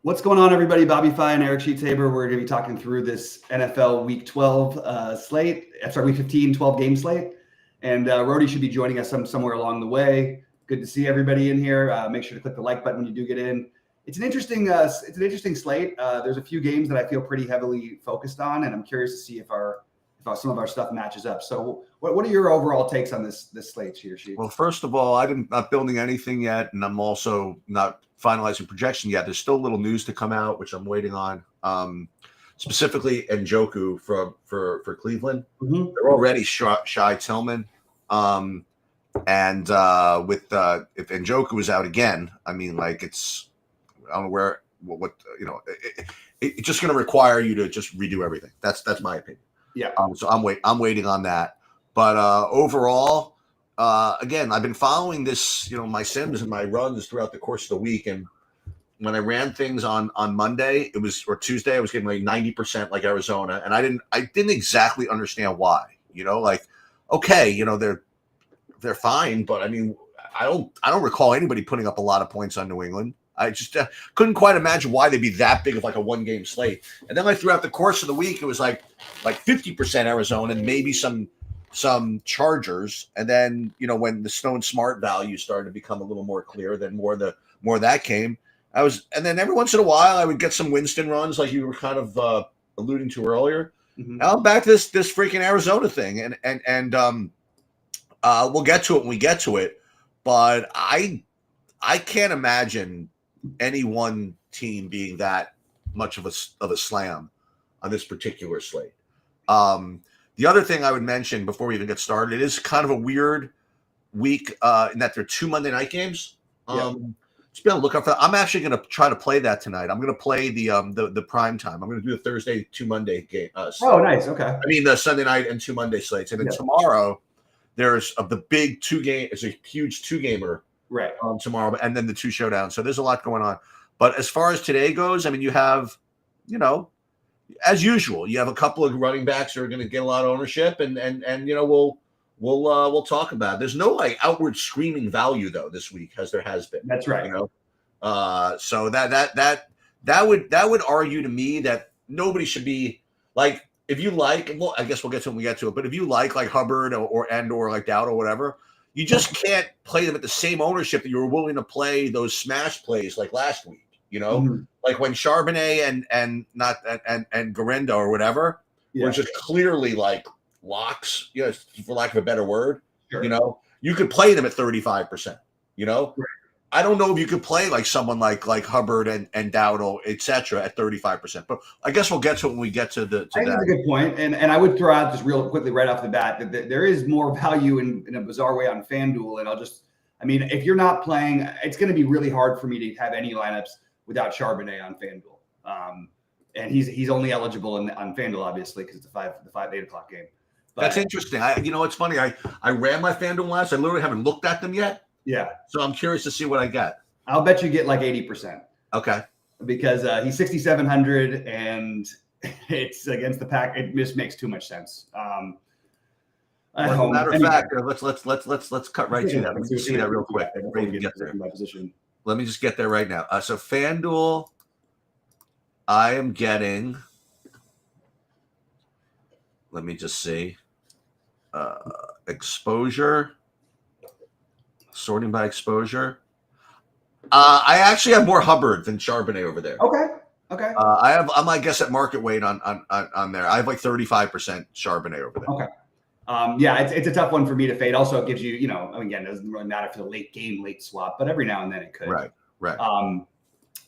What's going on, everybody? Bobby Fye and Eric Sheetshaber. We're going to be talking through this NFL Week 12 slate. Sorry, Week 15, 12-game slate. And Rody should be joining us somewhere along the way. Good to see everybody in here. Make sure to click the like button when you do get in. It's an interesting slate. There's a few games that I feel pretty heavily focused on, and I'm curious to see if some of our stuff matches up. So, what are your overall takes on this slate here, Sheets? Well, first of all, I'm not building anything yet, and I'm also not finalizing projection yet. There's still a little news to come out, which I'm waiting on. Specifically, Njoku for Cleveland. Mm-hmm. They're already shy Tillman, and with if Njoku is out again, I mean, like I don't know it's just going to require you to just redo everything. That's my opinion. Yeah. So I'm waiting on that. But overall, again, I've been following this, my sims and my runs throughout the course of the week. And when I ran things on Monday, or Tuesday, I was getting like 90% like Arizona, and I didn't exactly understand why. Okay, they're fine, but I mean, I don't recall anybody putting up a lot of points on New England. I just couldn't quite imagine why they'd be that big of like a one-game slate. And then throughout the course of the week, it was like 50% Arizona and maybe some Chargers. And then, when the Stone Smart value started to become a little more clear, then more of that came. And then every once in a while I would get some Winston runs like you were kind of alluding to earlier. Mm-hmm. Now I'm back to this freaking Arizona thing. And we'll get to it when we get to it. But I can't imagine any one team being that much of a slam on this particular slate. The other thing I would mention before we even get started, it is kind of a weird week in that there are 2 Monday night games. Just be on the lookout for that. I'm actually going to try to play that tonight. I'm going to play the prime time. I'm going to do the Thursday 2 Monday game. Nice. Okay. I mean the Sunday night and 2 Monday slates, and then tomorrow there's the big 2-game. It's a huge 2-gamer. Right. Tomorrow, and then the 2 showdowns. So there's a lot going on. But as far as today goes, I mean, you have, as usual, you have a couple of running backs that are going to get a lot of ownership, and we'll talk about it. There's no outward screaming value though this week, as there has been. That's right. So that would argue to me that nobody should be like, if you like, well, I guess we'll get to it when we get to it. But if you like Hubbard or like Dowd or whatever, you just can't play them at the same ownership that you were willing to play those smash plays like last week, mm-hmm. Like when Charbonnet and Garindo or whatever were just clearly like locks, for lack of a better word. Sure. You could play them at 35%, Right. I don't know if you could play like someone like Hubbard and Dowd, et cetera, at 35%. But I guess we'll get to it when we get to that. That's a good point. And I would throw out just real quickly right off the bat that there is more value in a bizarre way on FanDuel. And if you're not playing, it's going to be really hard for me to have any lineups without Charbonnet on FanDuel. And he's only eligible on FanDuel, obviously, because it's the 8 o'clock game. But that's interesting. It's funny. I ran my FanDuel last. I literally haven't looked at them yet. Yeah. So I'm curious to see what I get. I'll bet you get like 80%. Okay. Because he's 6,700 and it's against the pack. It just makes too much sense. Matter of fact, let's cut right to that. Let me just see that real quick. Let me just get there right now. So FanDuel, I am getting. Let me just see. Exposure. Sorting by exposure. I actually have more Hubbard than Charbonnet over there. Okay. I'm I guess at market weight on there. I have like 35% Charbonnet over there. Okay. It's a tough one for me to fade. Also, it gives you, again, it doesn't really matter for the late swap, but every now and then it could. Right.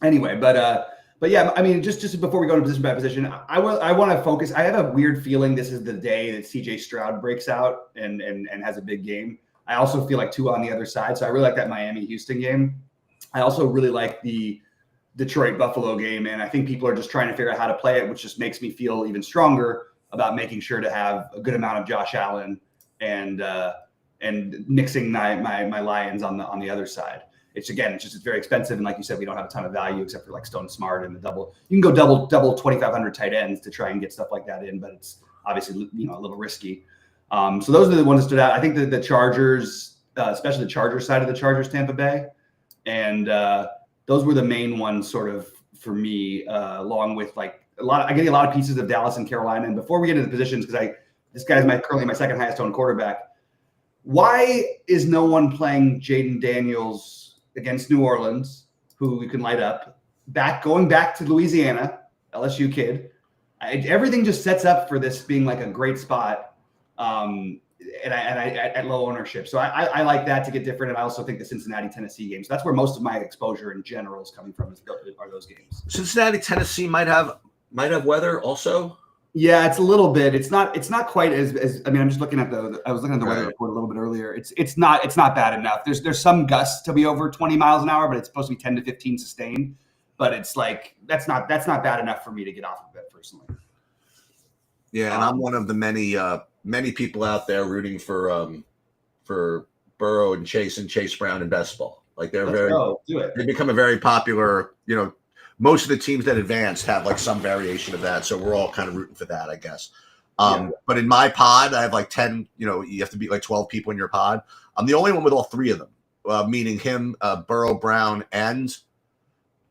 Anyway, but yeah, just before we go into position by position, I want to focus. I have a weird feeling this is the day that CJ Stroud breaks out and has a big game. I also feel like Tua on the other side. So I really like that Miami-Houston game. I also really like the Detroit-Buffalo game. And I think people are just trying to figure out how to play it, which just makes me feel even stronger about making sure to have a good amount of Josh Allen and mixing my Lions on the other side. It's very expensive. And like you said, we don't have a ton of value except for like Stone Smart and the double. You can go double 2,500 tight ends to try and get stuff like that in, but it's obviously, a little risky. So those are the ones that stood out. I think that the Chargers, especially the Chargers side of the Chargers, Tampa Bay, and those were the main ones sort of for me, along with like I'm getting a lot of pieces of Dallas and Carolina. And before we get into the positions, because this guy's currently my second highest owned quarterback. Why is no one playing Jaden Daniels against New Orleans, who you can light up? Going back to Louisiana, LSU kid. Everything just sets up for this being like a great spot, and at low ownership. So I like that to get different, and I also think the Cincinnati Tennessee games. So that's where most of my exposure in general is coming from. Are those games? Cincinnati Tennessee might have weather also. Yeah, it's a little bit. It's not quite as I mean, I'm just looking at I was looking at the weather report a little bit earlier. It's not bad enough. There's some gusts to be over 20 miles an hour, but it's supposed to be 10 to 15 sustained. But it's like that's not bad enough for me to get off of it personally. Yeah, and I'm one of the many people out there rooting for Burrow and Chase Brown in best ball. Like they become a very popular, most of the teams that advanced have like some variation of that. So we're all kind of rooting for that, I guess. But in my pod, I have like 10, you have to beat like 12 people in your pod. I'm the only one with all three of them, meaning him, Burrow, Brown, and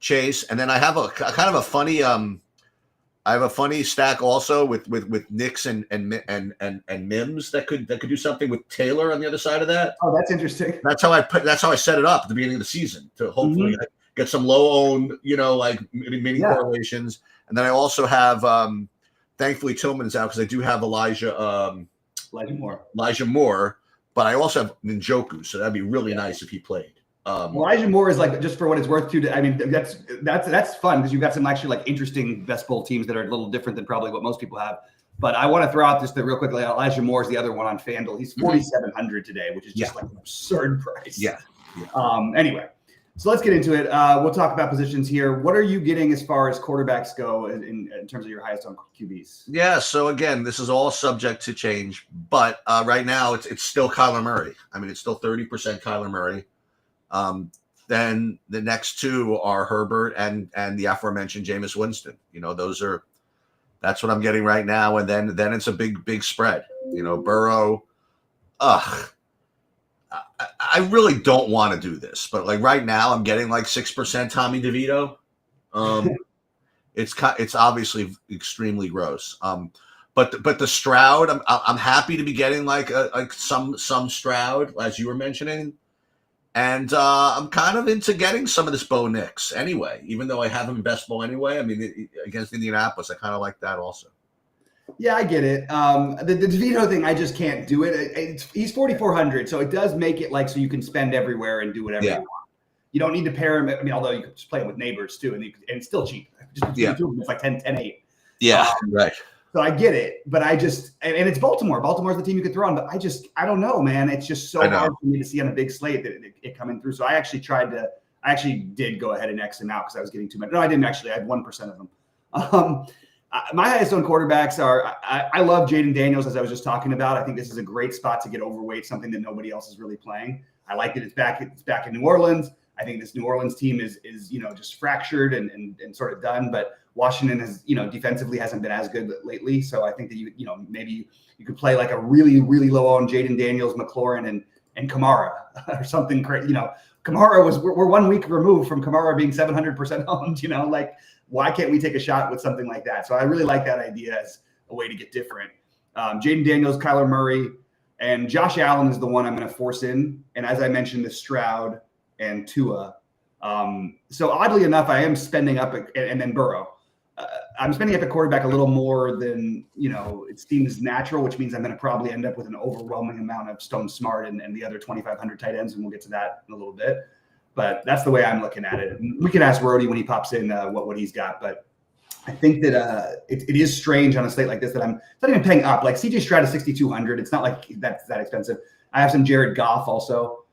Chase. And then I have a kind of a funny, I have a funny stack also with Knicks and Mims that could do something with Taylor on the other side of that. Oh, that's interesting. That's how I set it up at the beginning of the season to hopefully get some low owned, like mini correlations. And then I also have thankfully Tillman's out because I do have Elijah Moore, but I also have Njoku, so that'd be really nice if he played. Elijah Moore is like, just for what it's worth too. I mean, that's fun because you've got some actually like interesting best bowl teams that are a little different than probably what most people have. But I want to throw out this real quickly. Elijah Moore is the other one on FanDuel. He's 4,700 today, which is just like an absurd price. Yeah. Anyway, so let's get into it. We'll talk about positions here. What are you getting as far as quarterbacks go in terms of your highest on QBs? Yeah. So again, this is all subject to change, but right now it's still Kyler Murray. I mean, it's still 30% Kyler Murray. Then the next two are Herbert and the aforementioned Jameis Winston. That's what I'm getting right now. And then it's a big spread. Burrow. I really don't want to do this, but like right now I'm getting like 6% Tommy DeVito. It's obviously extremely gross. But the Stroud, I'm happy to be getting like some Stroud, as you were mentioning. And I'm kind of into getting some of this Bo Nix anyway, even though I have him in best ball anyway. I mean, against Indianapolis, I kind of like that also. Yeah, I get it. The DeVito thing, I just can't do it. He's 4,400, so it does make it like so you can spend everywhere and do whatever you want. You don't need to pair him. I mean, although you could just play him with neighbors too, and it's still cheap. Just it's like 10-8. Yeah, right. So I get it, but I just and it's Baltimore. Baltimore's the team you could throw on, but I don't know, man. It's just so hard for me to see on a big slate that it coming through. So I actually did go ahead and X him out because I was getting too many. No, I didn't actually. I had 1% of them. My highest owned quarterbacks are I love Jaden Daniels, as I was just talking about. I think this is a great spot to get overweight, something that nobody else is really playing. I like that it's back in New Orleans. I think this New Orleans team is just fractured and sort of done, but Washington has, defensively hasn't been as good lately. So I think that maybe you could play like a really, really low on Jaden Daniels, McLaurin, and Kamara or something crazy. Kamara we're 1 week removed from Kamara being 700% owned, like why can't we take a shot with something like that? So I really like that idea as a way to get different. Jaden Daniels, Kyler Murray, and Josh Allen is the one I'm going to force in. And as I mentioned, the Stroud and Tua. So oddly enough, I am spending up and then Burrow. I'm spending up at quarterback a little more than, it seems natural, which means I'm going to probably end up with an overwhelming amount of Stone Smart and the other 2,500 tight ends, and we'll get to that in a little bit. But that's the way I'm looking at it. We can ask Rody when he pops in what he's got. But I think that it is strange on a slate like this that I'm not even paying up. Like CJ Stroud is 6,200. It's not like that's that expensive. I have some Jared Goff also.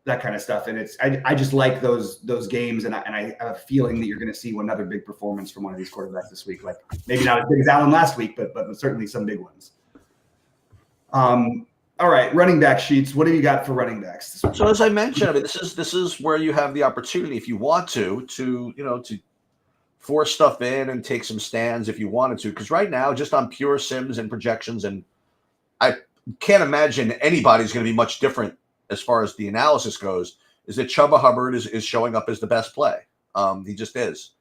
That kind of stuff. And I just like those games. And I have a feeling that you're going to see another big performance from one of these quarterbacks this week. Like maybe not as big as Allen last week, but certainly some big ones. All right. Running back sheets. What do you got for running backs? So as I mentioned, I mean, this is where you have the opportunity, if you want to force stuff in and take some stands if you wanted to. Because right now, just on pure sims and projections, and I can't imagine anybody's going to be much different as far as the analysis goes, is that Chuba Hubbard is showing up as the best play. He just is.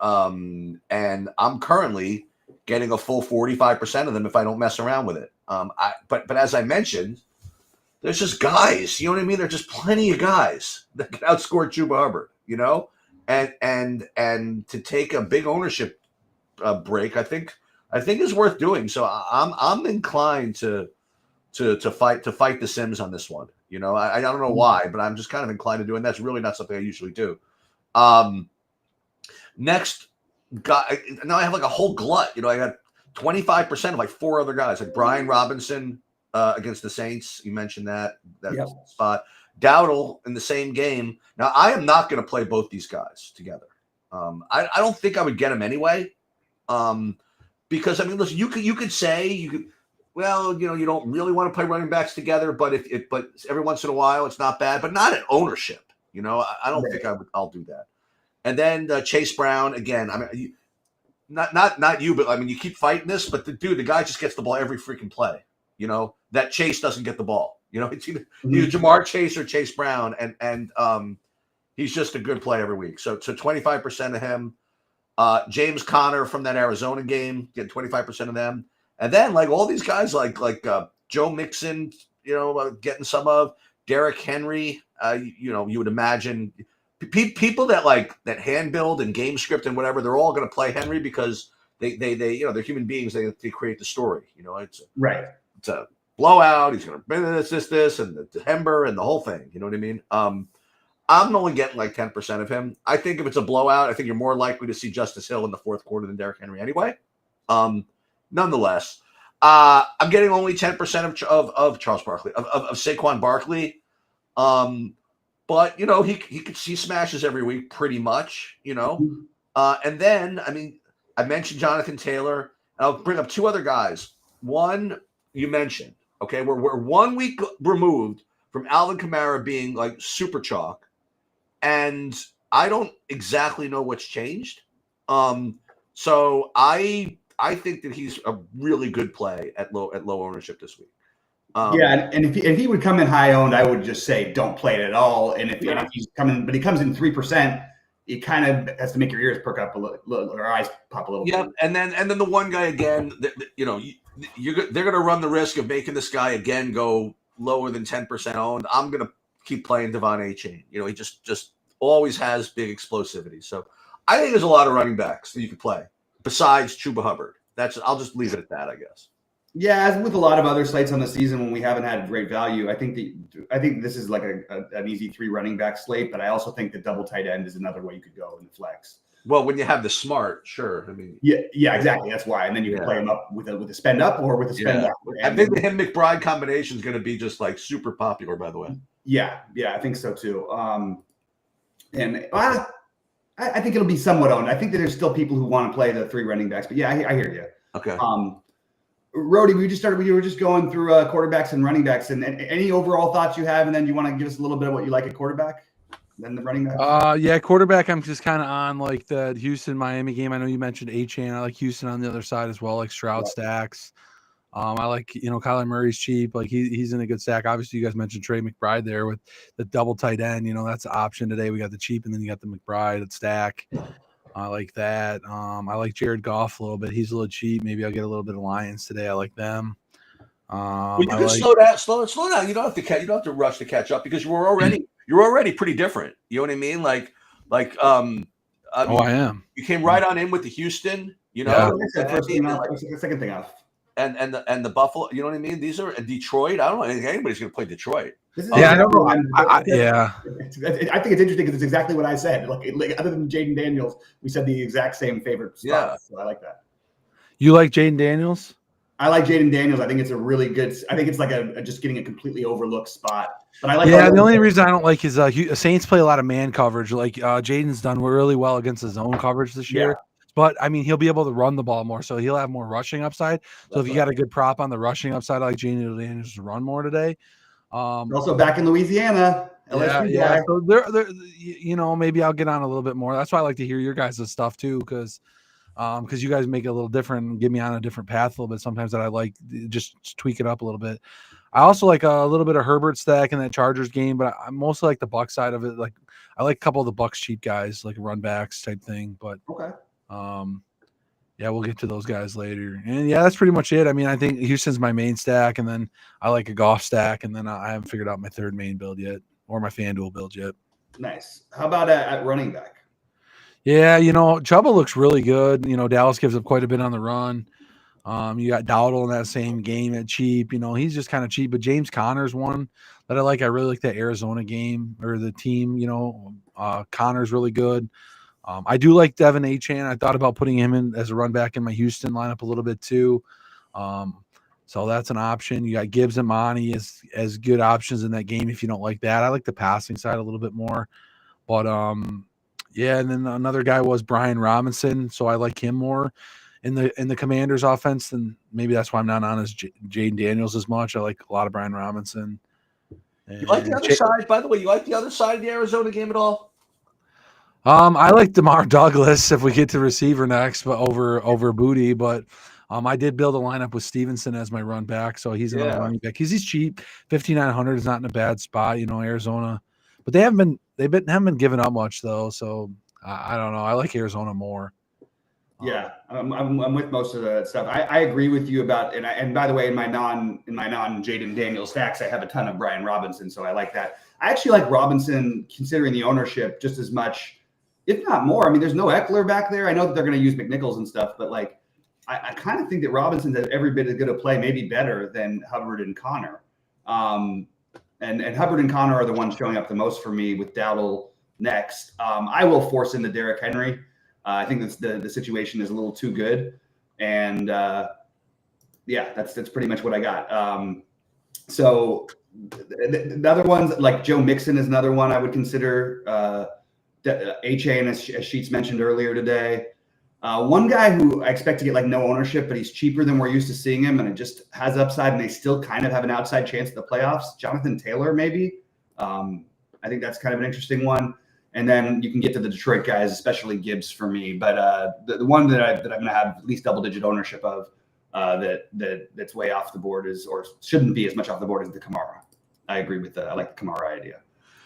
And I'm currently getting a full 45% of them if I don't mess around with it. But as I mentioned, there's just guys, you know what I mean? There's just plenty of guys that can outscore Chuba Hubbard, you know? And to take a big ownership break, I think is worth doing. So I'm inclined to fight the Sims on this one. You know, I don't know why, but I'm just kind of inclined to do it. And that's really not something I usually do. Next guy, now I have like a whole glut. You know, I got 25% of like 4 other guys, like Brian Robinson against the Saints. You mentioned that Yep. spot. Dowdle in the same game. Now I am not going to play both these guys together. I don't think I would get them anyway. Because I mean, listen, you could say well, you know, you don't really want to play running backs together, but but every once in a while it's not bad, but not at ownership. You know, I don't think I'll do that. And then Chase Brown again. I mean, not you, but I mean, you keep fighting this, but the guy just gets the ball every freaking play. You know, that Chase doesn't get the ball. You know, it's either Jamar Chase or Chase Brown, and he's just a good play every week. So 25% of him. James Conner from that Arizona game, getting 25% of them. And then like all these guys like Joe Mixon, you know, getting some of Derrick Henry. You know, you would imagine people that hand build and game script and whatever, they're all going to play Henry because they you know, they're human beings. They create the story. You know, it's a blowout. He's going to this and the Hember and the whole thing. You know what I mean? I'm only getting like 10% of him. I think if it's a blowout, I think you're more likely to see Justice Hill in the fourth quarter than Derrick Henry anyway. Nonetheless, I'm getting only 10% of Charles Barkley, of Saquon Barkley. But, you know, he smashes every week pretty much, you know. And then, I mean, I mentioned Jonathan Taylor. And I'll bring up 2 other guys. One you mentioned, okay, we're 1 week removed from Alvin Kamara being like super chalk. And I don't exactly know what's changed. So I think that he's a really good play at low ownership this week. And if he would come in high owned, I would just say don't play it at all. And if he's coming, but he comes in 3%, it kind of has to make your ears perk up a little, or eyes pop a little. Yeah, and then the one guy again, you know, they're going to run the risk of making this guy again go lower than 10% owned. I'm going to keep playing Devon A-Chain. You know, he just always has big explosivity. So I think there's a lot of running backs that you could play besides Chuba Hubbard. I'll just leave it at that, I guess. Yeah, as with a lot of other slates on the season when we haven't had great value, I think this is like an easy 3 running back slate, but I also think the double tight end is another way you could go in the flex. Well, when you have the smart, sure. I mean, yeah, exactly. That's why, and then you can play him up with a spend up or with a spend down. I think the him McBride combination is going to be just like super popular. By the way, yeah, I think so too. And I think it'll be somewhat owned. I think that there's still people who want to play the 3 running backs, but yeah, I hear you. Okay. Rody, we were just going through quarterbacks and running backs, and any overall thoughts you have, and then you want to give us a little bit of what you like at quarterback, then the running back. Yeah, quarterback. I'm just kind of on like the Houston Miami game. I know you mentioned A-Chain. I like Houston on the other side as well, like Stroud stacks. I like, you know, Kyler Murray's cheap. Like he's in a good stack. Obviously, you guys mentioned Trey McBride there with the double tight end. You know, that's an option today. We got the cheap, and then you got the McBride at stack. I like that. I like Jared Goff a little bit. He's a little cheap. Maybe I'll get a little bit of Lions today. I like them. Well, you can slow down. You don't have to rush to catch up because you're already pretty different. You know what I mean? I am. You came right on in with the Houston. You know, the second thing off. And the Buffalo. You know what I mean? These are Detroit. I don't know. I think anybody's going to play Detroit. I don't know. I think it's interesting because it's exactly what I said. Like other than Jaden Daniels, we said the exact same favorite spot. Yeah. So I like that. You like Jaden Daniels? I like Jaden Daniels. I think it's a really good. I think it's like just getting a completely overlooked spot. But I like. Yeah, the only reason I don't like is Saints play a lot of man coverage. Like Jaden's done really well against his own coverage this year. Yeah. But, I mean, he'll be able to run the ball more, so he'll have more rushing upside. So if you got a good prop on the rushing upside, I like Jaden Daniels to run more today. Also back in Louisiana. Yeah. So they're, you know, maybe I'll get on a little bit more. That's why I like to hear your guys' stuff too, because you guys make it a little different and get me on a different path a little bit. Sometimes that I like just tweak it up a little bit. I also like a little bit of Herbert stack in that Chargers game, but I mostly like the Buck side of it. Like I like a couple of the Bucks cheap guys, like run backs type thing. But Okay. yeah, we'll get to those guys later. And yeah, that's pretty much it. I mean, I think Houston's my main stack, and then I like a Goff stack, and then I haven't figured out my third main build yet or my FanDuel build yet. Nice. How about at running back? Yeah, Chuba looks really good. Dallas gives up quite a bit on the run. You got Dowdle in that same game at cheap. He's just kind of cheap. But James Conner's one that I like. I really like that Arizona game or the team. Conner's really good. I do like Devin Achane. I thought about putting him in as a run back in my Houston lineup a little bit too. So that's an option. You got Gibbs and Monty as good options in that game if you don't like that. I like the passing side a little bit more. But yeah, and then another guy was Brian Robinson, so I like him more in the Commanders offense, and maybe that's why I'm not on as Jaden Daniels as much. I like a lot of Brian Robinson. You like the other side, by the way? You like the other side of the Arizona game at all? I like DeMar Douglas if we get to receiver next, but over Booty. But I did build a lineup with Stevenson as my run back, so he's another running back. He's cheap, 5,900 is not in a bad spot, Arizona, but they haven't been giving up much though. So I don't know. I like Arizona more. Yeah, I'm with most of that stuff. I agree with you about, and by the way, in my non Jaden Daniels stacks, I have a ton of Brian Robinson, so I like that. I actually like Robinson considering the ownership just as much, if not more. I mean, there's no Eckler back there. I know that they're going to use McNichols and stuff, but like, I kind of think that Robinson's every bit as good a play, maybe better than Hubbard and Connor. And Hubbard and Connor are the ones showing up the most for me with Dowdle next. I will force into Derrick Henry. I think that's the situation is a little too good, and yeah, that's pretty much what I got. So the other ones like Joe Mixon is another one I would consider. Achane, as Sheets mentioned earlier today. One guy who I expect to get like no ownership, but he's cheaper than we're used to seeing him, and it just has upside, and they still kind of have an outside chance at the playoffs. Jonathan Taylor, maybe. I think that's kind of an interesting one. And then you can get to the Detroit guys, especially Gibbs for me. But the one that I'm going to have at least double-digit ownership of that's way off the board or shouldn't be as much off the board as the Kamara. I agree with I like the Kamara idea.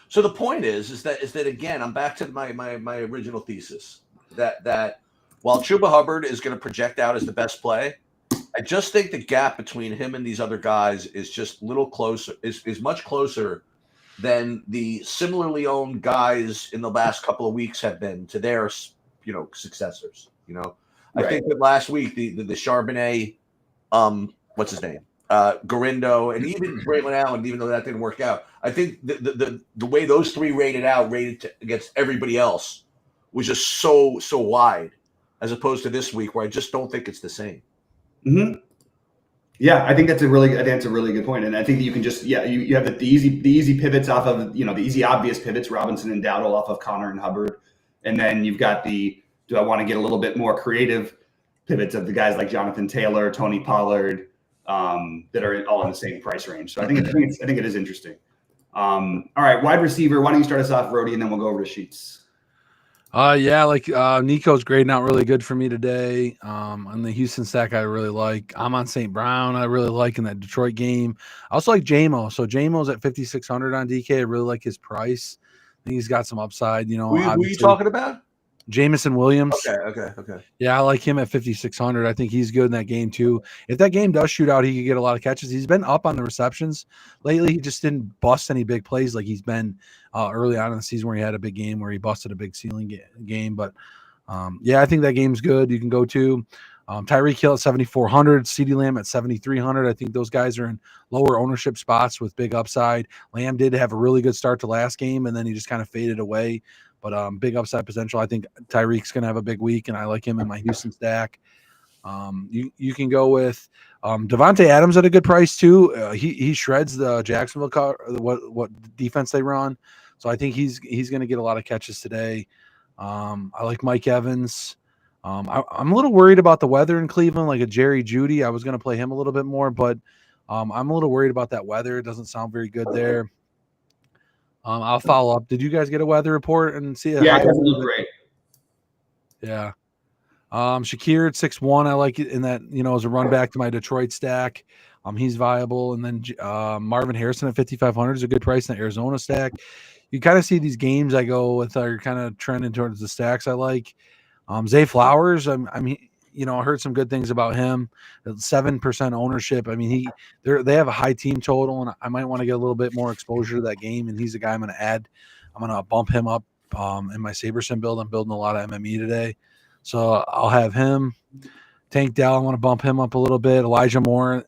So the point is that again, I'm back to my original thesis that while Chuba Hubbard is going to project out as the best play, I just think the gap between him and these other guys is just little closer, is much closer than the similarly owned guys in the last couple of weeks have been to their, successors. Right. I think that last week the Charbonnet, what's his name, Garindo, and even Braylon Allen, even though that didn't work out, I think the way those three rated against everybody else was just so wide, as opposed to this week where I just don't think it's the same. Mm-hmm. Yeah, I think that's a really good point, and I think that you can just you have the easy pivots off of the easy obvious pivots, Robinson and Dowdle off of Connor and Hubbard, and then you've got do I want to get a little bit more creative pivots of the guys like Jonathan Taylor, Tony Pollard, that are all in the same price range. So I think it is interesting. All right, wide receiver. Why don't you start us off, Rody, and then we'll go over to Sheets. Yeah, like Nico's great, not really good for me today. On the Houston stack, I really like. I'm on St. Brown. I really like in that Detroit game. I also like JMO. So JMO's at 5,600 on DK. I really like his price. I think he's got some upside. Who are you talking about? Jamison Williams. Okay. Yeah, I like him at 5,600. I think he's good in that game too. If that game does shoot out, he could get a lot of catches. He's been up on the receptions lately. He just didn't bust any big plays like he's been early on in the season where he had a big game where he busted a big ceiling game. But yeah, I think that game's good. You can go to Tyreek Hill at 7,400, CeeDee Lamb at 7,300. I think those guys are in lower ownership spots with big upside. Lamb did have a really good start to last game, and then he just kind of faded away. But big upside potential. I think Tyreek's going to have a big week, and I like him in my Houston stack. You can go with Devontae Adams at a good price too. He shreds the Jacksonville what defense they run, so I think he's going to get a lot of catches today. I like Mike Evans. I'm a little worried about the weather in Cleveland, like a Jerry Jeudy. I was going to play him a little bit more, but I'm a little worried about that weather. It doesn't sound very good there. I'll follow up. Did you guys get a weather report and see it? Yeah, it doesn't look great. Yeah. Shakir at 6'1", I like it in that, as a run back to my Detroit stack. He's viable. And then Marvin Harrison at 5,500 is a good price in the Arizona stack. you kind of see these games I go with are kind of trending towards the stacks I like. Zay Flowers, I mean, I heard some good things about him. 7% ownership. I mean, they have a high team total, and I might want to get a little bit more exposure to that game. And he's a guy I'm going to add. I'm going to bump him up in my SaberSim build. I'm building a lot of MME today, so I'll have him. Tank Dell, I want to bump him up a little bit. Elijah Moore,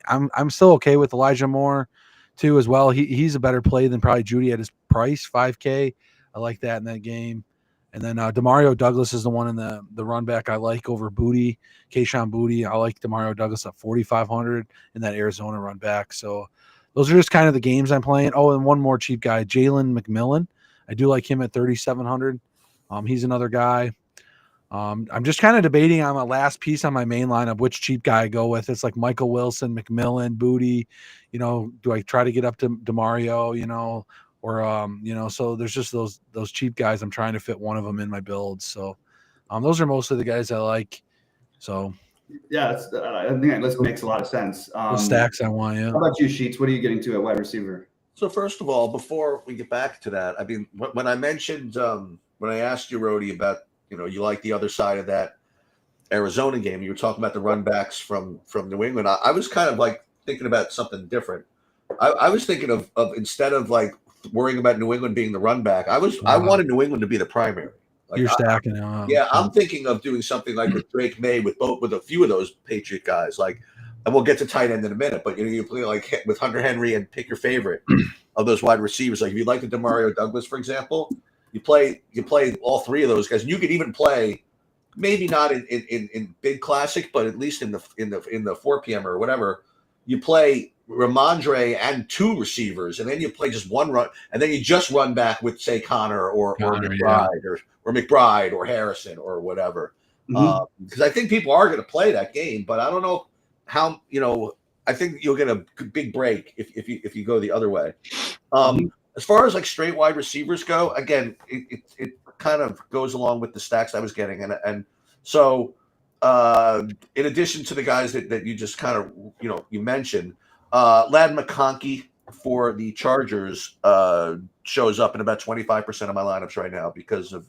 I'm still okay with Elijah Moore too as well. He's a better play than probably Judy at his price, 5K. I like that in that game. And then Demario Douglas is the one in the run back I like over Booty, Keyshawn Booty. I like Demario Douglas at 4,500 in that Arizona run back. So those are just kind of the games I'm playing. Oh, and one more cheap guy, Jalen McMillan. I do like him at 3,700. He's another guy. I'm just kind of debating on my last piece on my main lineup, which cheap guy I go with. It's like Michael Wilson, McMillan, Booty. Do I try to get up to Demario, or so there's just those cheap guys. I'm trying to fit one of them in my build. So those are mostly the guys I like. So yeah, I think that list makes a lot of sense. The stacks I want. Yeah. How about you, Sheets? What are you getting to at wide receiver? So first of all, before we get back to that, I mean, when I mentioned when I asked you, Rhodey, about you like the other side of that Arizona game, you were talking about the run backs from New England. I was kind of like thinking about something different. I was thinking of instead of like worrying about New England being the run back, I wanted New England to be the primary. Like, you're stacking it. Yeah, I'm thinking of doing something like with Drake May with a few of those Patriot guys. Like, and we'll get to tight end in a minute, but you play like with Hunter Henry and pick your favorite of those wide receivers. Like if you like the Demario Douglas, for example, you play all three of those guys. And you could even play, maybe not in big classic, but at least in the 4 p.m. or whatever. You play Ramondre and 2 receivers, and then you play just one run, and then you just run back with, say, Connor or McBride, or McBride or Harrison or whatever. Because I think people are going to play that game, but I don't know how. I think you'll get a big break if you go the other way. As far as like straight wide receivers go, again, it kind of goes along with the stacks I was getting, and so in addition to the guys that you just kind of you mentioned, Ladd McConkey for the Chargers shows up in about 25% of my lineups right now because of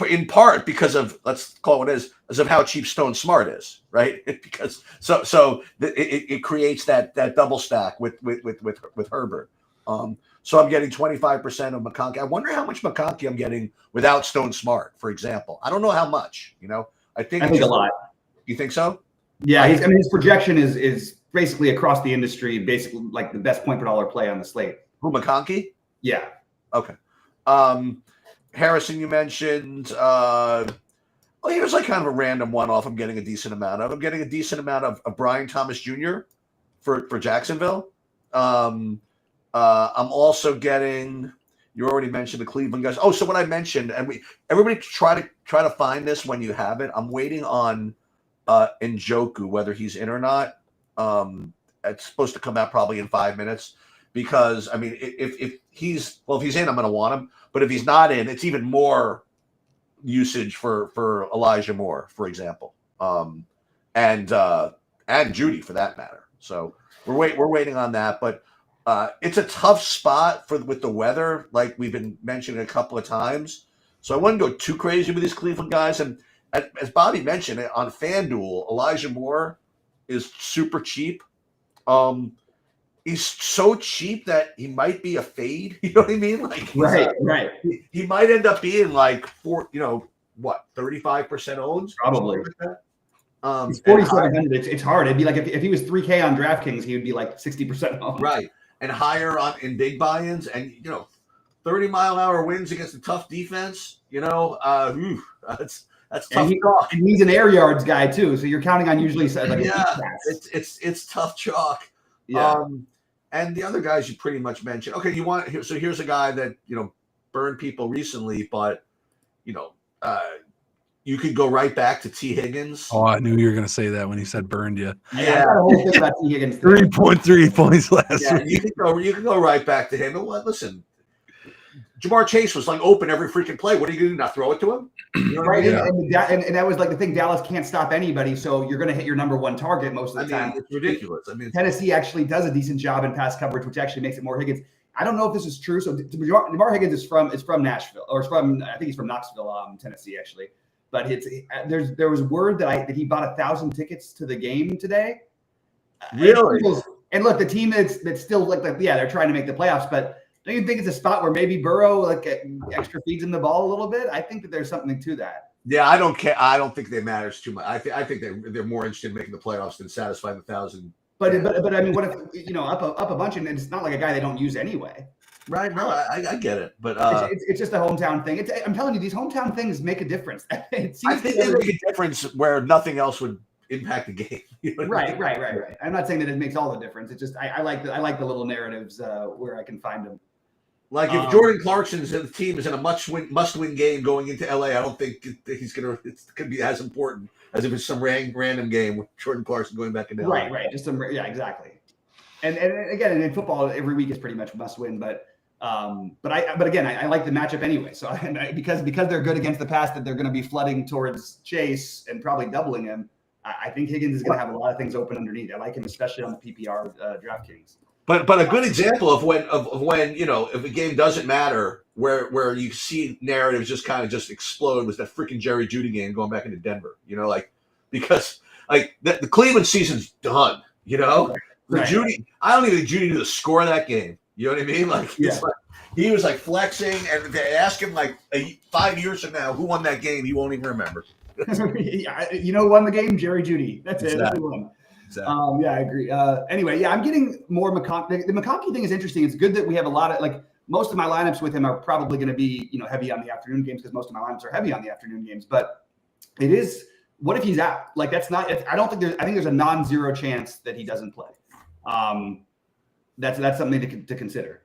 in part because of, let's call it what it is, as of how cheap Stone Smart is, right? Because it creates that double stack with Herbert. So I'm getting 25% of McConkey. I wonder how much McConkey I'm getting without Stone Smart, for example. I don't know how much. I think a lot. You think so? Yeah, his projection is basically across the industry, basically like the best point per dollar play on the slate. Who, McConkey? Yeah. Okay. Harrison, you mentioned. Here's like kind of a random one-off. I'm getting a decent amount of. I'm getting a decent amount of Brian Thomas Jr. for Jacksonville. I'm also getting. You already mentioned the Cleveland guys. Oh, so what I mentioned, and everybody try to find this when you have it. I'm waiting on Njoku, whether he's in or not. It's supposed to come out probably in 5 minutes, because I mean, if he's in, I'm going to want him. But if he's not in, it's even more usage for Elijah Moore, for example, and Judy for that matter. So we're waiting on that, but. It's a tough spot with the weather, like we've been mentioning a couple of times. So I wouldn't go too crazy with these Cleveland guys. And as Bobby mentioned, on FanDuel, Elijah Moore is super cheap. He's so cheap that he might be a fade. You know what I mean? Like right. He might end up being like 35% owned, probably. It's 4,700. It's hard. It'd be like if he was 3K on DraftKings, he would be like 60% owned. Right. And higher in big buy-ins, and 30-mile-an-hour wins against a tough defense. That's tough chalk. And he's an air yards guy too, so you're counting on usually like it's tough chalk. Yeah. And the other guys you pretty much mentioned. Okay, here's a guy that burned people recently, but you could go right back to T. Higgins. Oh, I knew you were going to say that when he said burned you. Yeah, I got a whole thing about T. Higgins. 3.3 points last week. You can go right back to him. And listen, Jamar Chase was like open every freaking play. What are you going to do? Not throw it to him? Right. Yeah. And that was like the thing. Dallas can't stop anybody, so you're going to hit your number one target most of the time. It's ridiculous. Tennessee actually does a decent job in pass coverage, which actually makes it more Higgins. I don't know if this is true. So DeMar Higgins is from Nashville, or it's from, I think he's from Knoxville, Tennessee, actually. But there was word that he bought 1,000 tickets to the game today. Really? And look, the team that's still they're trying to make the playoffs, but don't you think it's a spot where maybe Burrow extra feeds him the ball a little bit? I think that there's something to that. Yeah, I don't care. I don't think that matters too much. I think they're more interested in making the playoffs than satisfying the 1,000. But I mean, what if up a bunch, and it's not like a guy they don't use anyway. Right? No, I get it, but it's just a hometown thing. I'm telling you, these hometown things make a difference. I think they make a difference where nothing else would impact the game. You know right. I'm not saying that it makes all the difference. It's just I like the little narratives where I can find them. Like if Jordan Clarkson's team is in a must-win game going into LA, I don't think it's going to be as important as if it's some random game with Jordan Clarkson going back into LA. Right. Just exactly. And again, in football, every week is pretty much must win. But again, I like the matchup anyway. So because they're good against the pass, that they're going to be flooding towards Chase and probably doubling him. I think Higgins is going to have a lot of things open underneath. I like him, especially on the PPR DraftKings. But a good example of when if a game doesn't matter, where you see narratives just explode, was that freaking Jerry Jeudy game going back into Denver. Because the Cleveland season's done. Right. Jeudy, I don't even think Jeudy knew the score of that game. You know what I mean? He was flexing, and they ask him 5 years from now who won that game, he won't even remember. Won the game? Jerry Jeudy. That's it. That's who won. Exactly. I agree. Anyway, I'm getting more McConkey. The McConkey thing is interesting. It's good that we have a lot of most of my lineups with him are probably going to be heavy on the afternoon games, because most of my lineups are heavy on the afternoon games. But it is, what if he's out? That's not. I think there's a non-zero chance that he doesn't play. That's something to consider.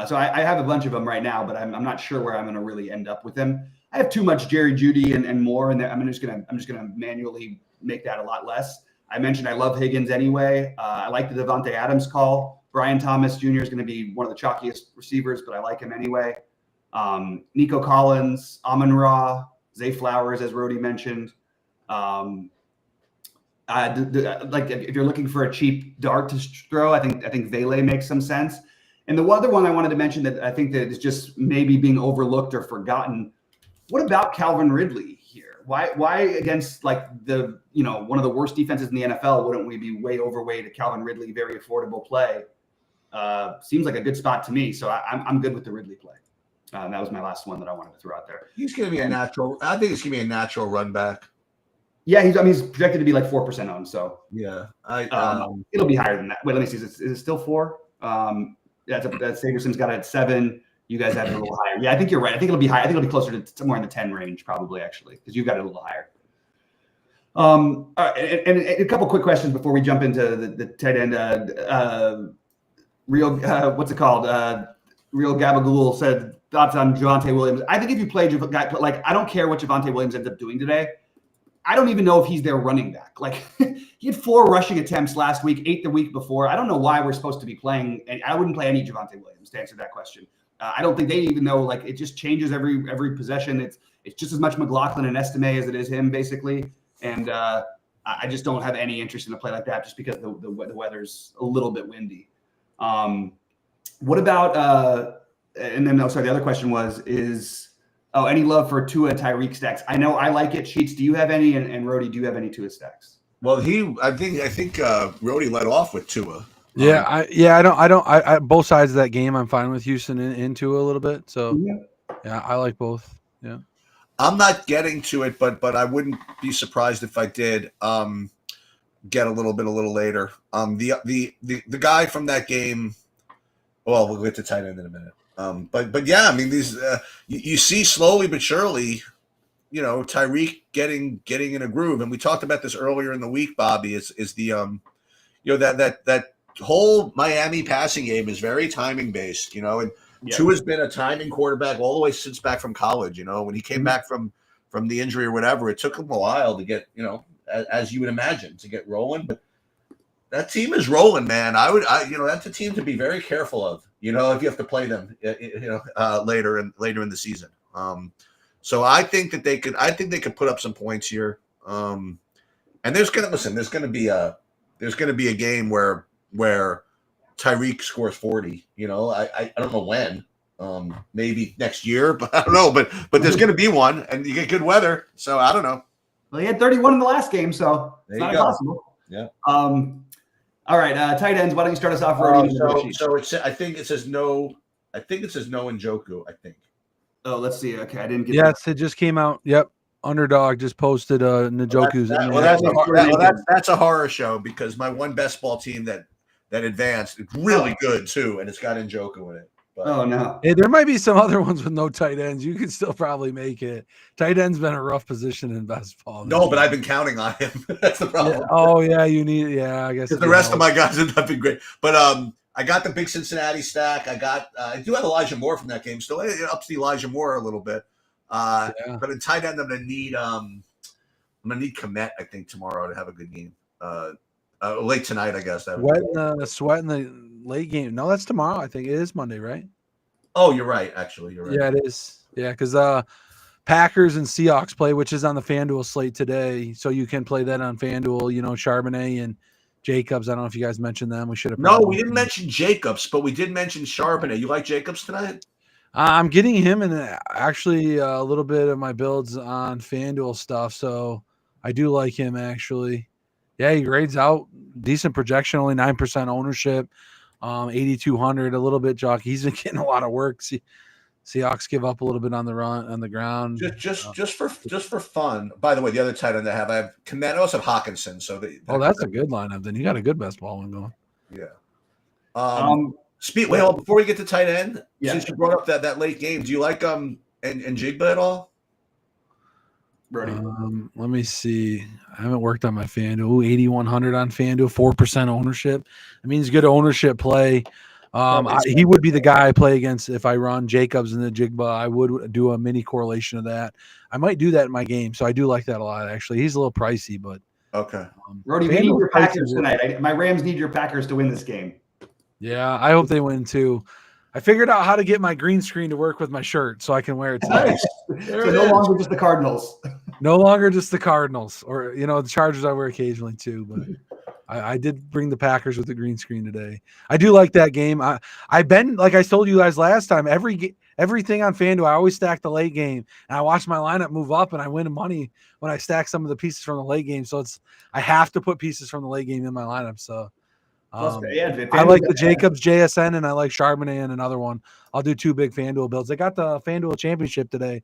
So I have a bunch of them right now, but I'm not sure where I'm going to really end up with them. I have too much Jerry Jeudy and more, and I'm just gonna manually make that a lot less. I mentioned I love Higgins anyway. I like the Devontae Adams call. Brian Thomas Jr. is going to be one of the chalkiest receivers, but I like him anyway. Nico Collins, Amon-Ra, Zay Flowers, as Rody mentioned. If you're looking for a cheap dart to throw, I think Vele makes some sense. And the other one I wanted to mention that I think that is just maybe being overlooked or forgotten. What about Calvin Ridley here? Why against one of the worst defenses in the NFL wouldn't we be way overweight at Calvin Ridley? Very affordable play. Seems like a good spot to me. So I'm good with the Ridley play. That was my last one that I wanted to throw out there. He's going to be a natural. I think it's going to be a natural run back. Yeah, he's projected to be 4% owned. So yeah, it'll be higher than that. Wait, let me see. Is it still 4? That Sagerson's got it at 7. You guys have it a little higher. Yeah, I think you're right. I think it'll be high. I think it'll be closer to somewhere in the 10 range, probably, actually, because you've got it a little higher. All right, and a couple quick questions before we jump into the tight end. What's it called? Real Gabagool said thoughts on Javonte Williams. I think if you play I don't care what Javonte Williams ends up doing today. I don't even know if he's their running back. He had 4 rushing attempts last week, 8 the week before. I don't know why we're supposed to be playing. And I wouldn't play any Javonte Williams to answer that question. I don't think they even know. It just changes every possession. It's just as much McLaughlin and Estime as it is him, basically. And I just don't have any interest in a play like that, just because the weather's a little bit windy. What about? And then the other question is any love for Tua and Tyreek stacks? I know I like it. Sheets, do you have any? And Rody, do you have any Tua stacks? Well, I think Rody led off with Tua. Yeah, I both sides of that game. I'm fine with Houston and Tua a little bit. So yeah, I like both. Yeah, I'm not getting to it, but I wouldn't be surprised if I did get a little later. The guy from that game. Well, we'll get to tight end in a minute. But yeah, I mean these you see slowly but surely, Tyreek getting in a groove, and we talked about this earlier in the week. Bobby is the that whole Miami passing game is very timing based, and Tua's been a timing quarterback all the way since back from college. When he came back from the injury or whatever, it took him a while to get, as you would imagine, to get rolling. But that team is rolling, man. That's a team to be very careful of, if you have to play them, later in the season. So I think that they could put up some points here. And there's going to be a game where Tyreek scores 40. I don't know when. Maybe next year, but I don't know. But there's going to be one, and you get good weather, so I don't know. Well, he had 31 in the last game, so it's not impossible. Yeah. All right, tight ends. Why don't you start us off? So it's. I think it says no. I think it says no Njoku. I think. Oh, let's see. Okay, I didn't get. Yes, it just came out. Yep, Underdog just posted Njoku's. That's a horror show because my one best ball team that advanced is really good too, and it's got Njoku in it. But, oh no! Hey, there might be some other ones with no tight ends. You could still probably make it. Tight end's been a rough position in best ball. No, but I've been counting on him. That's the problem. Yeah. Oh yeah, you need. Yeah, I guess because the rest of my guys have not been great. But I got the big Cincinnati stack. I do have Elijah Moore from that game still. It ups the Elijah Moore a little bit. But in tight end, I'm gonna need Komet, I think, tomorrow to have a good game. Late tonight, I guess. Sweat in the late game. No, that's tomorrow. I think it is Monday, right? Oh, you're right. Actually, you're right. Yeah, it is. Yeah, because Packers and Seahawks play, which is on the FanDuel slate today. So you can play that on FanDuel. Charbonnet and Jacobs. I don't know if you guys mentioned them. We should have. No, we didn't mention Jacobs, but we did mention Charbonnet. You like Jacobs tonight? I'm getting him in actually a little bit of my builds on FanDuel stuff. So I do like him actually. Yeah, he grades out decent projection, only 9% ownership, 8,200, a little bit jockey. He's been getting a lot of work. Seahawks give up a little bit on the ground. Just for fun. By the way, the other tight end I have Komet. I also have Hawkinson. So that's a good lineup. Then you got a good best ball one going. Yeah. Before we get to tight end, since you brought up that late game, do you like and Jigba at all? Let me see. I haven't worked on my FanDuel. 8,100 on FanDuel, 4% ownership. It means good ownership play. He would be the guy I play against if I run Jacobs and the Jigba. I would do a mini correlation of that. I might do that in my game, so I do like that a lot. Actually, he's a little pricey, but okay. Rody, we need your Packers tonight. My Rams need your Packers to win this game. Yeah, I hope they win too. I figured out how to get my green screen to work with my shirt so I can wear it tonight. So no longer just the Cardinals. No longer just the Cardinals, or the Chargers I wear occasionally too. But I did bring the Packers with the green screen today. I do like that game. I've been, like I told you guys last time, everything on FanDuel, I always stack the late game, and I watch my lineup move up, and I win money when I stack some of the pieces from the late game. So I have to put pieces from the late game in my lineup. So. I like the Jacobs JSN, and I like Charbonnet and another one. I'll do 2 big FanDuel builds. They got the FanDuel championship today.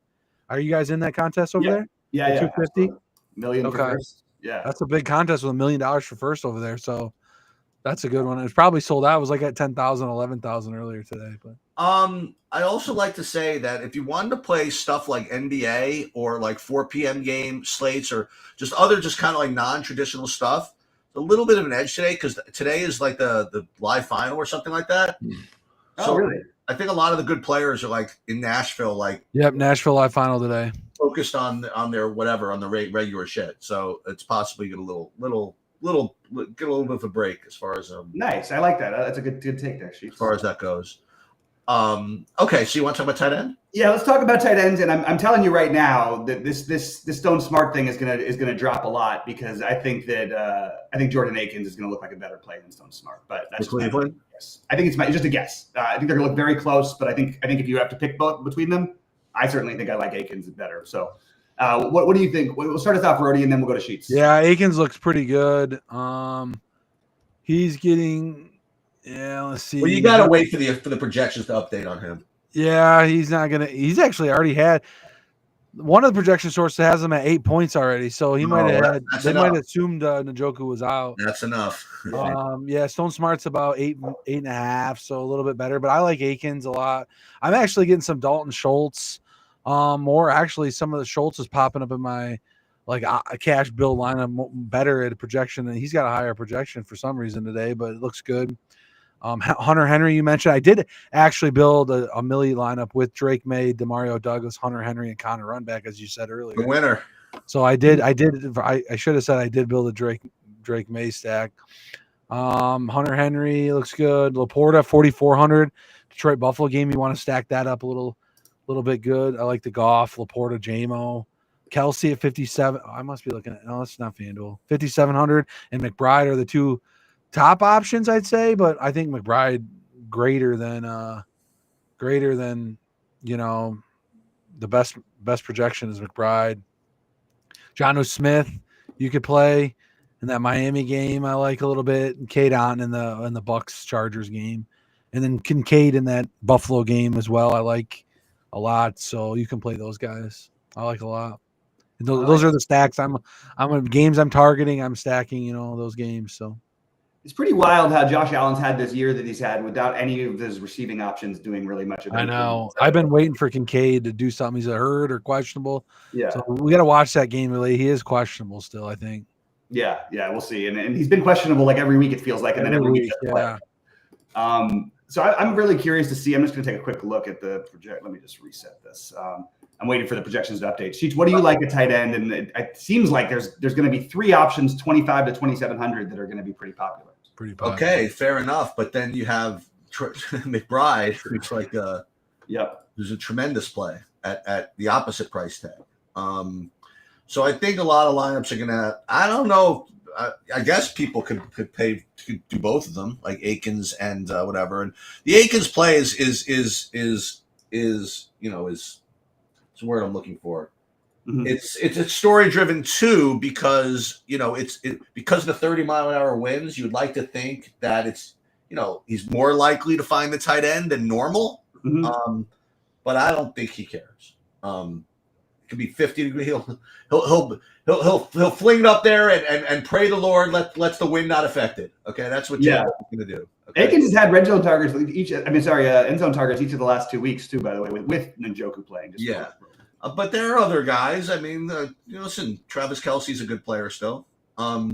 Are you guys in that contest over there? Yeah, the 250 million. Okay, for first. Yeah, that's a big contest with $1 million for first over there. So that's a good one. It's probably sold out. It was like at 10,000, 11,000 earlier today. But I also like to say that if you wanted to play stuff like NBA or like 4 p.m. game slates or just kind of like non-traditional stuff. A little bit of an edge today because today is like the live final or something like that. So really? I think a lot of the good players are like in Nashville, Nashville live final today, focused on their whatever on the regular shit. So it's possibly get a little bit of a break as far as nice. I like that. That's a good take there, Sheets. As far as that goes. Okay, so you want to talk about tight end? Yeah, let's talk about tight ends. And I'm telling you right now that this Stone Smart thing is gonna drop a lot because I think Jordan Akins is gonna look like a better play than Stone Smart. But that's Cleveland. Yes, I think it's just a guess. I think they're gonna look very close. But I think if you have to pick both between them, I certainly think I like Akins better. So, what do you think? We'll start us off, Rody, and then we'll go to Sheets. Yeah, Akins looks pretty good. He's getting. Yeah, let's see. Well, you got to wait for the projections to update on him. Yeah, he's not gonna. He's actually already had one of the projection sources has him at 8 points already, so he might have. They might have assumed Njoku was out. That's enough. Yeah, Stone Smart's about 8.5, so a little bit better. But I like Akins a lot. I'm actually getting some Dalton Schultz. More actually, some of the Schultz is popping up in my a cash build lineup better at a projection, and he's got a higher projection for some reason today, but it looks good. Hunter Henry, you mentioned. I did actually build a Millie lineup with Drake May, Demario Douglas, Hunter Henry, and Connor Runback, as you said earlier. The winner. So I should have said I did build a Drake May stack. Hunter Henry looks good. Laporta 4,400. Detroit Buffalo game. You want to stack that up a little bit good. I like the Goff, Laporta, JMO. Kelsey at 57. I must be looking at. No, that's not FanDuel. 5,700 and McBride are the two top options, I'd say, but I think McBride greater than the best projection is McBride. Jonnu Smith, you could play in that Miami game. I like a little bit. And Cade on in the Bucks Chargers game, and then Kincaid in that Buffalo game as well. I like a lot. So you can play those guys. I like a lot. And those are the stacks. I'm games I'm targeting. I'm stacking. Those games. So. It's pretty wild how Josh Allen's had this year that he's had without any of his receiving options doing really much of anything. I know. I've been waiting for Kincaid to do something. He's hurt or questionable. Yeah. So we got to watch that game. Really, he is questionable still, I think. Yeah, we'll see. And he's been questionable like every week, it feels like, and then every week he doesn't play. So I'm really curious to see. I'm just going to take a quick look at the project. Let me just reset this. I'm waiting for the projections to update. Sheets, what do you like at tight end? And it seems like there's going to be 3 options, 25 to 2,700, that are going to be pretty popular. Okay, fair enough. But then you have McBride, who's like who's a tremendous play at the opposite price tag. So I think a lot of lineups are going to. I don't know. I guess people could do both of them, like Akins and whatever. And the Akins play is the word I'm looking for. Mm-hmm. It's story driven too, because because of the 30-mile-an-hour winds, you'd like to think that he's more likely to find the tight end than normal. Mm-hmm. But I don't think he cares. It could be 50 degrees. He'll fling it up there and pray the Lord lets the wind not affect it. Okay, that's what Jim's going to do. Okay? Akins has had red zone targets end zone targets each of the last 2 weeks too. By the way, with Njoku playing. But there are other guys. I mean, listen, Travis Kelce's a good player still. I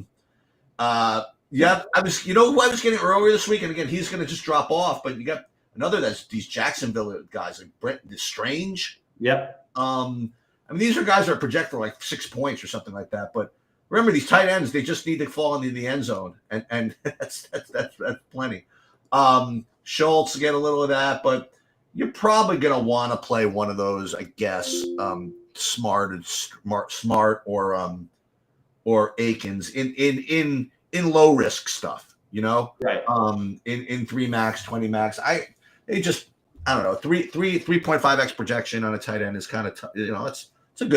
was getting earlier this week, and again, he's going to just drop off. But you got another these Jacksonville guys like Brent Strange. Yep. I mean, these are guys that are projected like 6 points or something like that. But remember, these tight ends, they just need to fall into the end zone, and that's plenty. Schultz get a little of that, but you're probably going to want to play one of those, I guess, Smart or Akins in low risk stuff, right? In 3 max, 20 max. I don't know, 3.5x projection on a tight end is kind of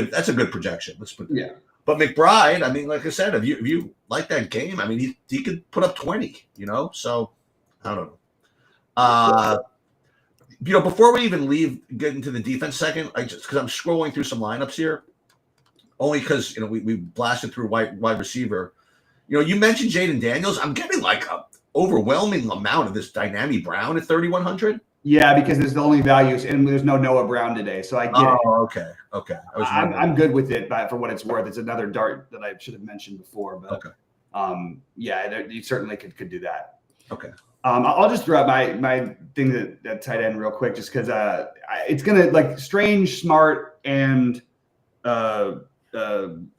that's a good projection. But McBride, I mean, like I said, if you like that game, I mean, he could put up 20, so I don't know. Before we even get into the defense second, because I'm scrolling through some lineups here, only because we blasted through wide receiver. You mentioned Jaden Daniels. I'm getting like a overwhelming amount of this Dynamic Brown at 3,100. Yeah, because there's the only values, and there's no Noah Brown today, so I get it. Oh, okay. I'm good with it, but for what it's worth, it's another dart that I should have mentioned before. But you certainly could do that. Okay. I'll just throw out my thing that tight end real quick, just because it's gonna like Strange, Smart, and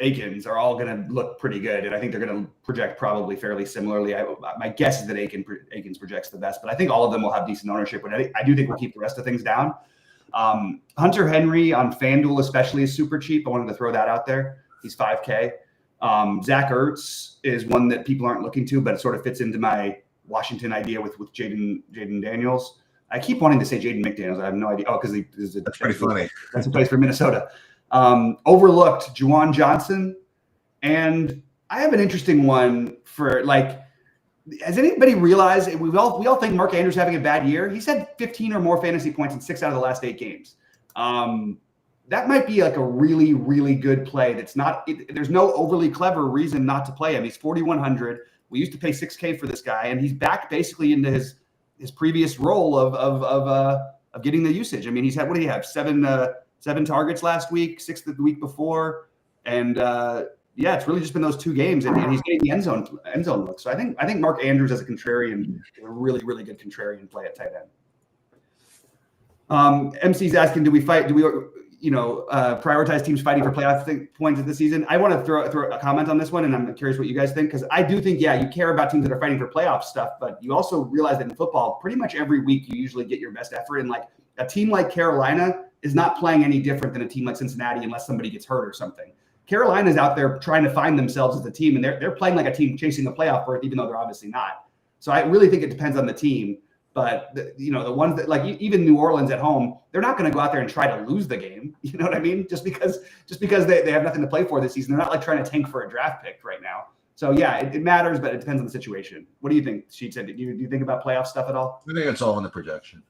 Akins are all gonna look pretty good, and I think they're gonna project probably fairly similarly. My guess is that Akins projects the best, but I think all of them will have decent ownership. But I do think we'll keep the rest of things down. Hunter Henry on FanDuel especially is super cheap. I wanted to throw that out there. He's $5K. Zach Ertz is one that people aren't looking to, but it sort of fits into my Washington idea with Jaden Daniels. I keep wanting to say Jaden McDaniels. I have no idea. Oh, because that's pretty funny. That's a place for Minnesota. Overlooked Juwan Johnson. And I have an interesting one for has anybody realized we all think Mark Andrews having a bad year? He's had 15 or more fantasy points in 6 out of the last 8 games. That might be like a really, really good play. There's no overly clever reason not to play him. He's 4,100. We used to pay $6K for this guy, and he's back basically into his previous role of getting the usage. I mean, he's had, what did he have? 7 targets last week, 6 the week before, and it's really just been those 2 games, and he's getting the end zone look. So I think Mark Andrews as a contrarian is a really, really good contrarian play at tight end. MC's asking, do we prioritize teams fighting for playoff points this season? I want to throw a comment on this one, and I'm curious what you guys think, because I do think, you care about teams that are fighting for playoff stuff, but you also realize that in football, pretty much every week you usually get your best effort, and like a team like Carolina is not playing any different than a team like Cincinnati unless somebody gets hurt or something. Carolina's out there trying to find themselves as a team, and they're playing like a team chasing a playoff berth, even though they're obviously not. So I really think it depends on the team. But the ones that like even New Orleans at home, they're not going to go out there and try to lose the game. You know what I mean? Just because they have nothing to play for this season, they're not like trying to tank for a draft pick right now. So yeah, it matters, but it depends on the situation. What do you think, Sheets? Do you think about playoff stuff at all? I think it's all in the projection.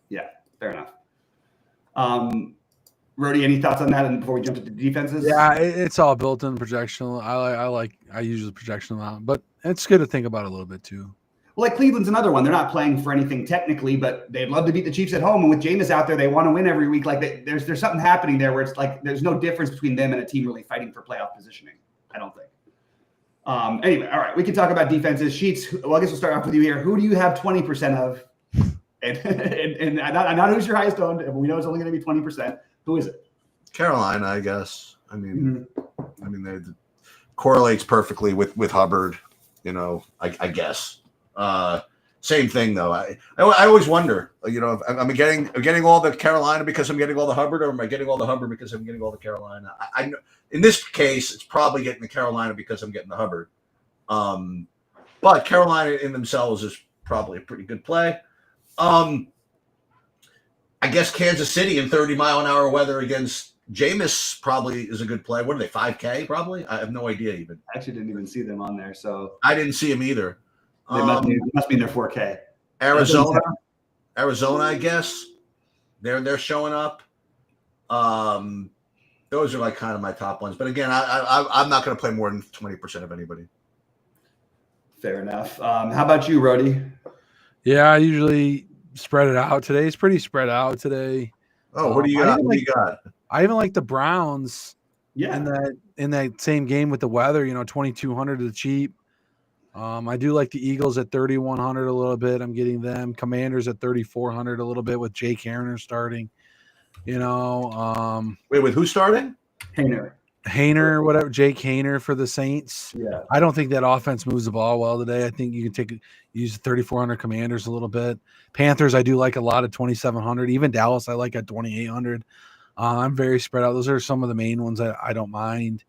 Yeah, fair enough. Rody, any thoughts on that? And before we jump into defenses, Yeah, it's all built in projection. I use the projection amount, but it's good to think about it a little bit too. Well, like Cleveland's another one. They're not playing for anything technically, but they'd love to beat the Chiefs at home. And with Jameis out there, they want to win every week. Like there's something happening there where it's like there's no difference between them and a team really fighting for playoff positioning. I don't think. Anyway, all right, we can talk about defenses. Sheets. Well, I guess we'll start off with you here. Who do you have 20% of? And not who's your highest owned. We know it's only going to be 20%. Who is it? Carolina, I guess. I mean, they correlates perfectly with Hubbard. I guess. Same thing though. I always wonder, if I'm getting all the Carolina because I'm getting all the Hubbard, or am I getting all the Hubbard because I'm getting all the Carolina? I know in this case, it's probably getting the Carolina because I'm getting the Hubbard. But Carolina in themselves is probably a pretty good play. I guess Kansas City in 30-mile-an-hour weather against Jameis probably is a good play. What are they, 5K probably? I have no idea even. I actually didn't even see them on there, so I didn't see them either. They must be in their 4K. Arizona, I guess they're showing up. Those are like kind of my top ones. But again, I'm not going to play more than 20% of anybody. Fair enough. How about you, Rody? Yeah, I usually spread it out. Today's pretty spread out today. Oh, what do you got? What do you got? I even like the Browns. Yeah. In that same game with the weather, 2,200 is cheap. I do like the Eagles at 3,100 a little bit. I'm getting them. Commanders at 3,400 a little bit with Jake Haener starting. Wait, with who starting? Haener, whatever. Jake Haener for the Saints. Yeah. I don't think that offense moves the ball well today. I think you can use 3,400 Commanders a little bit. Panthers, I do like a lot at 2,700. Even Dallas, I like at 2,800. I'm very spread out. Those are some of the main ones I don't mind.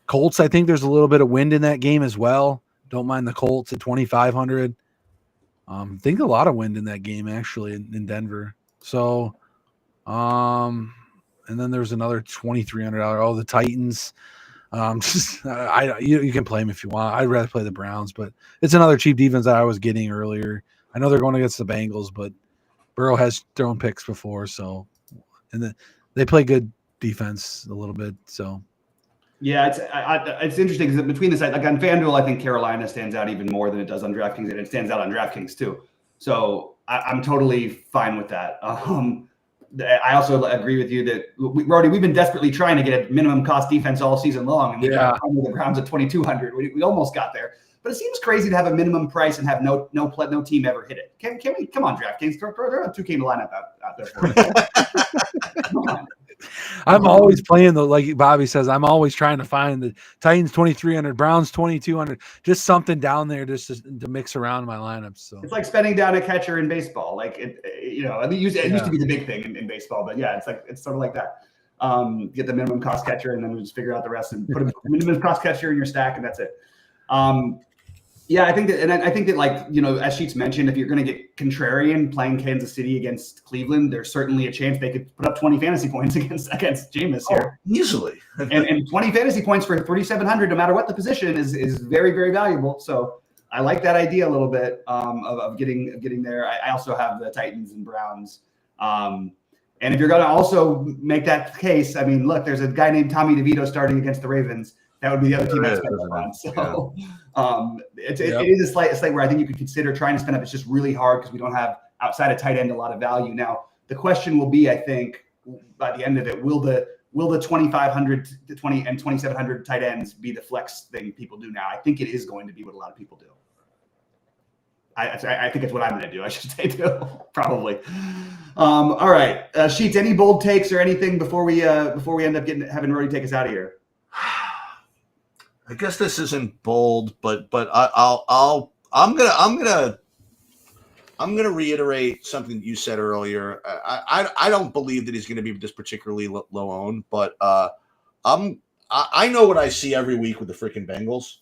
Colts, I think there's a little bit of wind in that game as well. Don't mind the Colts at 2,500. I think a lot of wind in that game actually in Denver. So, and then there's another $2,300. Oh, the Titans. You can play them if you want. I'd rather play the Browns, but it's another cheap defense that I was getting earlier. I know they're going against the Bengals, but Burrow has thrown picks before, so and they play good defense a little bit. So. Yeah, it's interesting because between the sides, like on FanDuel, I think Carolina stands out even more than it does on DraftKings, and it stands out on DraftKings too. So I'm totally fine with that. I also agree with you that Rody, we've been desperately trying to get a minimum cost defense all season long, and we got the Browns at 2,200. We almost got there, but it seems crazy to have a minimum price and have no team ever hit it. Can we come on DraftKings? Throw a 2K lineup out there for me. Come on. I'm always playing like Bobby says, I'm always trying to find the Titans 2,300, Browns 2,200, just something down there just to mix around my lineups. So it's like spending down a catcher in baseball. Like it used to be the big thing in baseball, but yeah, it's sort of like that. Get the minimum cost catcher and then just figure out the rest and put a minimum cost catcher in your stack, and that's it. Yeah, I think that like, as Sheets mentioned, if you're going to get contrarian playing Kansas City against Cleveland, there's certainly a chance they could put up 20 fantasy points against Jameis here. Easily. and 20 fantasy points for 3,700, no matter what the position is very, very valuable. So I like that idea a little bit of getting there. I also have the Titans and Browns. And if you're going to also make that case, I mean, look, there's a guy named Tommy DeVito starting against the Ravens. That would be the other team I'd spend up on. So it is a slight where I think you could consider trying to spend up. It's just really hard because we don't have outside of tight end a lot of value. Now, the question will be, I think, by the end of it, will the 2,500 to 20 and 2,700 tight ends be the flex thing people do now? I think it is going to be what a lot of people do. I think it's what I'm going to do. I should say too, probably. All right, Sheets. Any bold takes or anything before we end up having Rody take us out of here? I guess this isn't bold, but I'm gonna reiterate something that you said earlier. I don't believe that he's going to be this particularly low owned, but I know what I see every week with the freaking Bengals,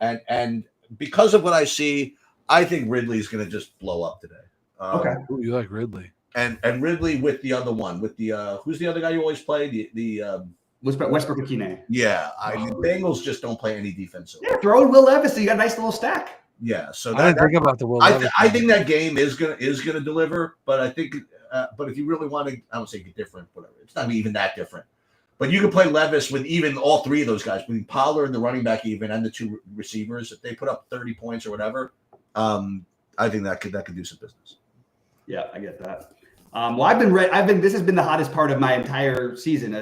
and because of what I see, I think Ridley's going to just blow up today. Okay. Ooh, you like Ridley. And Ridley with the other one, with the who's the other guy you always play? Westbrook-Ikhine. Yeah, the Bengals just don't play any defense. Yeah, throw in Will Levis. So you got a nice little stack. Yeah, so I didn't think about the Will Levis. I think that game is gonna deliver, but I think, but if you really want to, I would say get different, whatever. It's not even that different. But you can play Levis with even all three of those guys, between Pollard, the running back, even, and the two receivers. If they put up 30 points or whatever, I think that could do some business. Yeah, I get that. Well, I've been. This has been the hottest part of my entire season.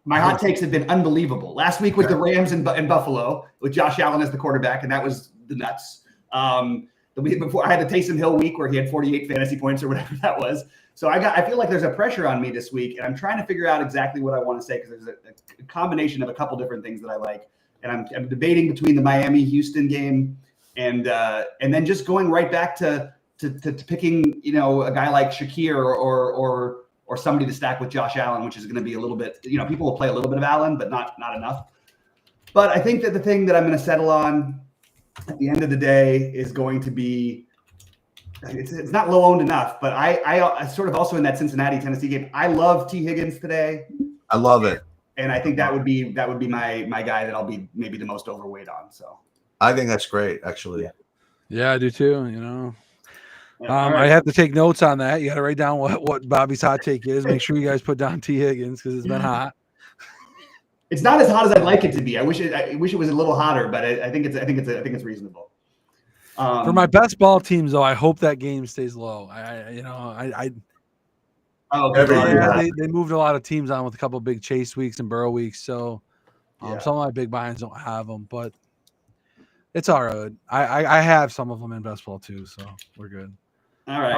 My hot takes have been unbelievable. Last week with the Rams in Buffalo with Josh Allen as the quarterback, and that was the nuts. The week before, I had the Taysom Hill week where he had 48 fantasy points or whatever that was. So I feel like there's a pressure on me this week, and I'm trying to figure out exactly what I want to say because there's a combination of a couple different things that I like, and I'm debating between the Miami-Houston game and then just going right back to picking, a guy like Shakir or somebody to stack with Josh Allen, which is going to be a little bit, people will play a little bit of Allen, but not enough. But I think that the thing that I'm going to settle on at the end of the day is going to be, it's not low owned enough, but I sort of also in that Cincinnati-Tennessee game, I love T. Higgins today. I love it. And I think that would be my guy that I'll be maybe the most overweight on. So I think that's great, actually. Yeah, I do too. Right. I have to take notes on that. You got to write down what Bobby's hot take is. Make sure you guys put down T. Higgins because it's been hot. It's not as hot as I'd like it to be. I wish it was a little hotter, but I think it's reasonable. For my best ball teams, though, I hope that game stays low. They moved a lot of teams on with a couple of big chase weeks and Burrow weeks, so some of my big binds don't have them, but it's all right. I have some of them in best ball too, so we're good. All right.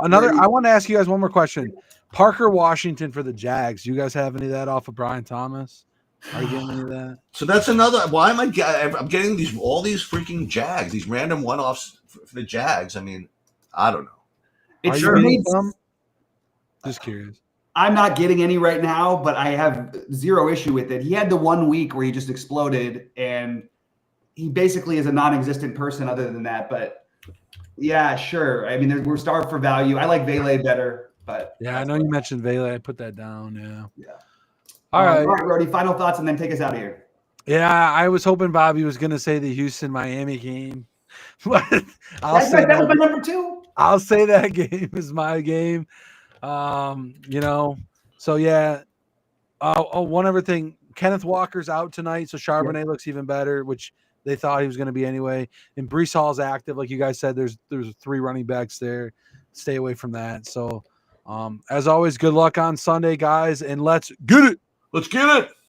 I want to ask you guys one more question. Parker Washington for the Jags. You guys have any of that off of Brian Thomas? Are you getting any of that? So that's another. Why am I'm getting all these freaking Jags, these random one-offs for the Jags? I mean, I don't know. It Are sure you needs. them? Just curious. I'm not getting any right now, but I have zero issue with it. He had the 1 week where he just exploded, and he basically is a non-existent person other than that. But yeah, sure. I mean, we're starved for value. I like Vele better, but yeah, I know you mentioned Vele. I put that down. Yeah. All right, Brody. Final thoughts, and then take us out of here. Yeah, I was hoping Bobby was going to say the Houston-Miami game, but I'll say that was my number 2. I'll say that game is my game. So yeah. One other thing, Kenneth Walker's out tonight, so Charbonnet looks even better, which they thought he was going to be anyway. And Breece Hall's active, like you guys said. There's 3 running backs there. Stay away from that. So, as always, good luck on Sunday, guys, and let's get it. Let's get it.